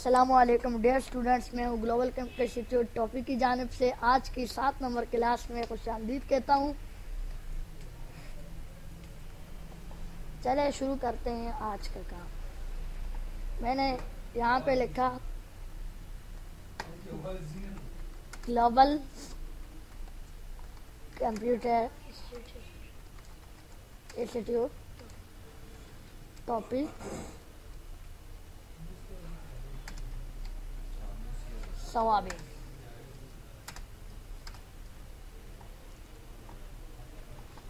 अस्सलामुअलैकुम dear students, मैं हूँ ग्लोबल कंप्यूटर इंस्टीट्यूट टॉपिक की जानिब से आज की 7 नंबर क्लास में खुशामदीद कहता हूँ। चले शुरू करते हैं आज का काम। मैंने यहाँ पे लिखा global computer institute topic Swabi.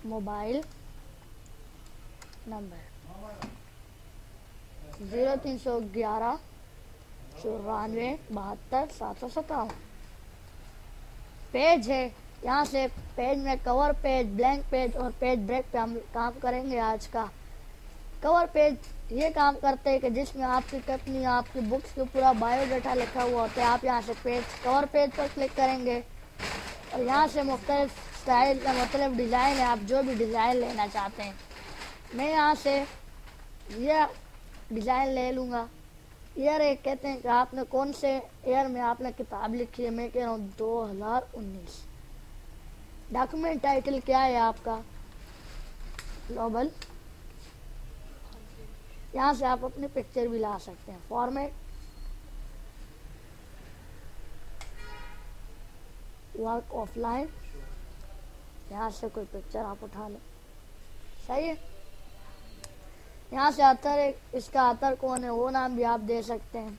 Mobile number 0311 94 72 757। Page है, यहाँ से पेज में कवर पेज, ब्लैंक पेज और पेज ब्रेक पे हम काम करेंगे आज का। कवर पेज ये काम करते हैं कि जिसमें आपकी कंपनी, आपकी बुक्स के पूरा बायोडाटा लिखा हुआ होता है। आप यहाँ से पेज कवर पेज पर क्लिक करेंगे और यहाँ से मुख्तलिफ स्टाइल का मतलब डिज़ाइन है, आप जो भी डिज़ाइन लेना चाहते हैं। मैं यहाँ से यह डिज़ाइन ले लूँगा। ईयर एक कहते हैं कि आपने कौन से ईयर में आपने किताब लिखी है। मैं कह रहा हूँ 2019। डॉक्यूमेंट टाइटल क्या है आपका? ग्लोबल। यहाँ से आप अपनी पिक्चर भी ला सकते हैं। फॉर्मेट वर्क ऑफलाइन, यहाँ से कोई पिक्चर आप उठा लें, सही है। यहाँ से अतर है, इसका अतर कौन है वो नाम भी आप दे सकते हैं।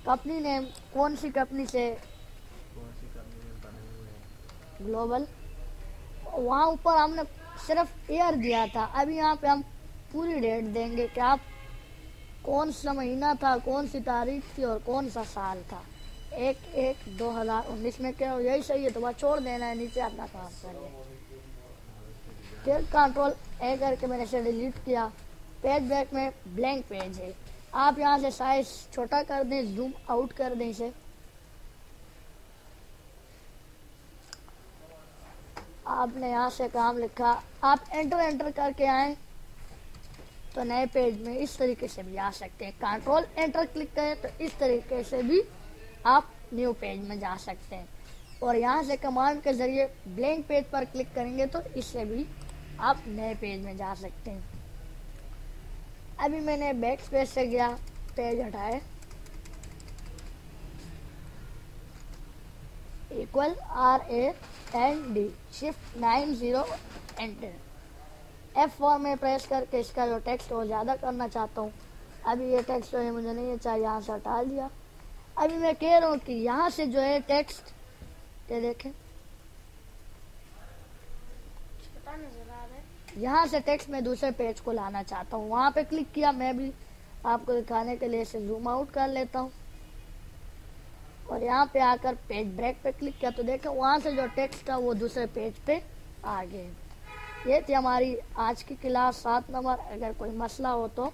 कंपनी नेम कौन सी कंपनी से? ग्लोबल। वहाँ ऊपर हमने सिर्फ ईयर दिया था, अभी यहाँ पे हम पूरी डेट देंगे कि आप कौन सा महीना था, कौन सी तारीख थी और कौन सा साल था। 1/1/2019 में क्या यही सही है तो बस छोड़ देना है, नीचे अपना काम करिए। फिर कंट्रोल ए करके मैंने इसे डिलीट किया। पेज बैक में ब्लैंक पेज है, आप यहाँ से साइज छोटा कर दें, जूम आउट कर दें इसे। आपने यहाँ से काम लिखा, आप एंटर करके आए तो नए पेज में इस तरीके से भी आ सकते हैं। कंट्रोल एंटर क्लिक करें तो इस तरीके से भी आप न्यू पेज में जा सकते हैं। और यहाँ से कमांड के जरिए ब्लैंक पेज पर क्लिक करेंगे तो इससे भी आप नए पेज में जा सकते हैं। अभी मैंने बैक स्पेस से गया, पेज हटाए, equal RAND shift 90 enter. F4 में प्रेस करके इसका जो टेक्स्ट वो ज़्यादा करना चाहता हूँ। अभी ये टेक्स्ट जो है मुझे नहीं चाहिए, यहाँ से हटा दिया। अभी मैं कह रहा हूँ कि यहाँ से जो है टेक्स्ट, ये देखें यहाँ से टेक्स्ट में दूसरे पेज को लाना चाहता हूँ। वहाँ पे क्लिक किया, मैं भी आपको दिखाने के लिए इसे जूम आउट कर लेता हूँ और यहाँ पे आकर पेज ब्रेक पे क्लिक किया तो देखें वहाँ से जो टेक्स्ट था वो दूसरे पेज पे आ गए। ये थी हमारी आज की क्लास 7 नंबर। अगर कोई मसला हो तो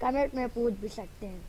कमेंट में पूछ भी सकते हैं।